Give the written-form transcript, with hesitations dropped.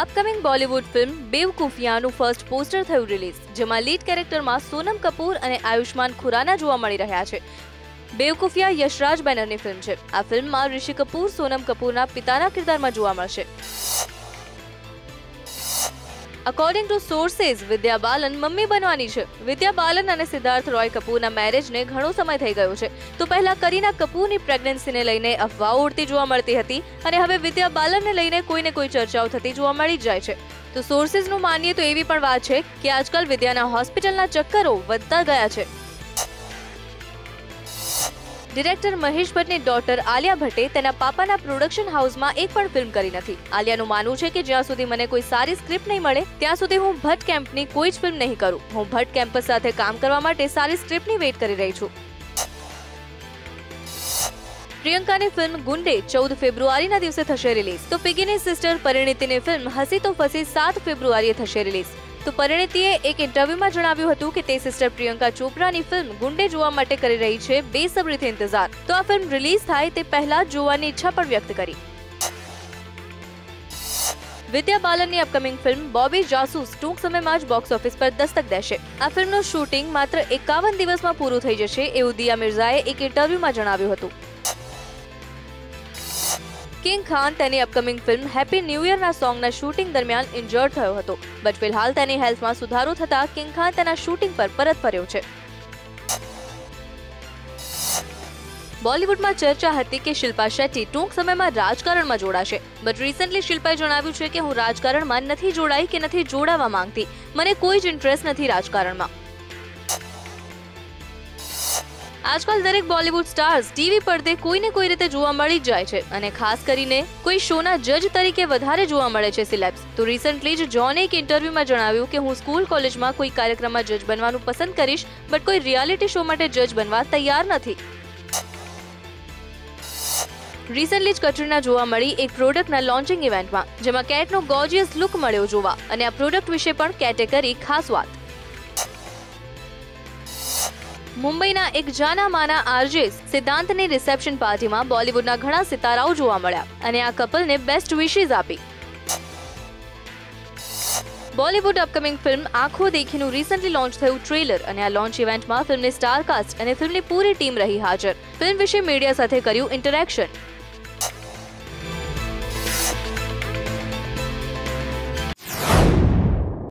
Upcoming Bollywood film બેવકૂફિયાનું first poster થયું રિલીઝ, જેમાં લીડ કેરેક્ટરમાં સોનમ કપૂર અને આયુષ્માન ખુરાના જોવા મળી રહ્યા છે. બેવકૂફિયા યશરાજ બેનરની ફિલ્મ છે. આ ફિલ્મમાં ઋષિ કપૂર સોનમ કપૂરના પિતાના કિરદારમાં જોવા મળશે. According to sources, Vidya Balan mummy બનવાની છે. વિદ્યા બાલન અને સિદ્ધાર્થ રોય કપૂરના મેરેજને ઘણો સમય થઈ ગયો છે. તો પહેલા કરીના કપૂરની પ્રેગ્નન્સીને લઈને અફવાઓ ઉડતી જોવા મળતી હતી અને હવે વિદ્યા બાલનને લઈને કોઈને કોઈ ચર્ચાઓ થતી જોવા મળી જાય છે. તો સોર્सेसનું માનીએ તો એવી પણ વાત છે કે આજકાલ વિદ્યાના હોસ્પિટલના ચક્કરો વધતા ગયા છે. ડિરેક્ટર મહેશ ભટ્ટની ડોટર આલિયા ભટ્ટે તેના પાપાના પ્રોડક્શન હાઉસમાં એક પણ ફિલ્મ કરી નથી. આલિયાનું માનવું છે કે જ્યાં સુધી મને કોઈ સારી સ્ક્રિપ્ટ નહીં મળે ત્યાં સુધી હું ભટ્ટ કેમ્પની કોઈ જ ફિલ્મ નહીં કરું. હું ભટ્ટ કેમ્પસ સાથે કામ કરવા માટે સારી સ્ક્રિપ્ટની વેઇટ કરી રહી છું. પ્રિયંકાની ફિલ્મ ગુંડે 14 ફેબ્રુઆરીના દિવસે થશે રિલીઝ. તો પિગીની સિસ્ટર પરિણીતીની ફિલ્મ હસી તો ફસી 7 ફેબ્રુઆરીએ થશે રિલીઝ. તો પરિણીતીએ એક ઇન્ટરવ્યુમાં જણાવ્યું હતું કે તે સિસ્ટર પ્રિયંકા ચોપરાની ફિલ્મ ગુંડે જોવા માટે કરી રહી છે બેસબરીથી ઇંતજાર. તો આ ફિલ્મ રિલીઝ થાય તે પહેલા જોવાની ઈચ્છા પણ વ્યક્ત કરી. વિદ્યા બાલનની અપકમિંગ ફિલ્મ બોબી જાસૂસ ટૂંક સમયમાં જ બોક્સ ઓફિસ પર દસ્તક દેશે. આ ફિલ્મનું શૂટિંગ માત્ર 51 દિવસમાં પૂરું થઈ જશે એવું દિયા મિર્ઝાએ એક ઇન્ટરવ્યુમાં જણાવ્યું હતું. કિંગ ખાન તેની અપકમિંગ ફિલ્મ હેપી ન્યૂ યરના સોંગના શૂટિંગ દરમિયાન ઇન્જર્ડ થયો હતો, બટ ફિલહાલ તેની હેલ્થમાં સુધારો થતા કિંગ ખાન તેના શૂટિંગ પર પરત ફર્યો છે. બોલિવૂડમાં ચર્ચા હતી કે શિલ્પા શેટ્ટી ટૂંક સમયમાં રાજકારણમાં જોડાશે, બટ રિસન્ટલી શિલ્પાએ જણાવ્યું છે કે હું રાજકારણમાં નથી જોડાઈ કે નથી જોડાવા માંગતી. મને કોઈ જ ઇન્ટરેસ્ટ નથી રાજકારણમાં. આજકાલ દરેક બોલિવૂડ સ્ટાર્સ ટીવી પડદે કોઈને કોઈ રીતે જોવા મળી જ જાય છે અને ખાસ કરીને કોઈ શોના જજ તરીકે વધારે જોવા મળે છે સિલેબ્સ. તો રિસન્ટલી જ જોને એક ઇન્ટરવ્યુમાં જણાવ્યું કે હું સ્કૂલ કોલેજમાં કોઈ કાર્યક્રમમાં જજ બનવાનું પસંદ કરીશ, બટ કોઈ રિયાલિટી શો માટે જજ બનવા તૈયાર નથી. રિસન્ટલી જ કટરીના જોવા મળી એક પ્રોડક્ટના લોન્ચિંગ ઇવેન્ટમાં, જેમાં કેટનો ગોર્જિયસ લુક મળ્યો જોવા અને આ પ્રોડક્ટ વિશે પણ કેટે કરી ખાસ વાત. મુંબઈના એક જાના-માના આરજે સિદ્ધાંતની રિસેપ્શન પાર્ટીમાં બોલિવૂડના ઘણા સિતારાઓ જોવા મળ્યા અને આ કપલને બેસ્ટ વિશેસ આપી. બોલિવૂડ અપકમિંગ ફિલ્મ આંખો દેખીનું રિસન્ટલી લોન્ચ થયું ટ્રેલર અને આ લોન્ચ ઇવેન્ટમાં ફિલ્મની સ્ટાર કાસ્ટ અને ફિલ્મની પૂરી ટીમ રહી હાજર. ફિલ્મ વિશે મીડિયા સાથે કર્યું ઇન્ટરેક્શન.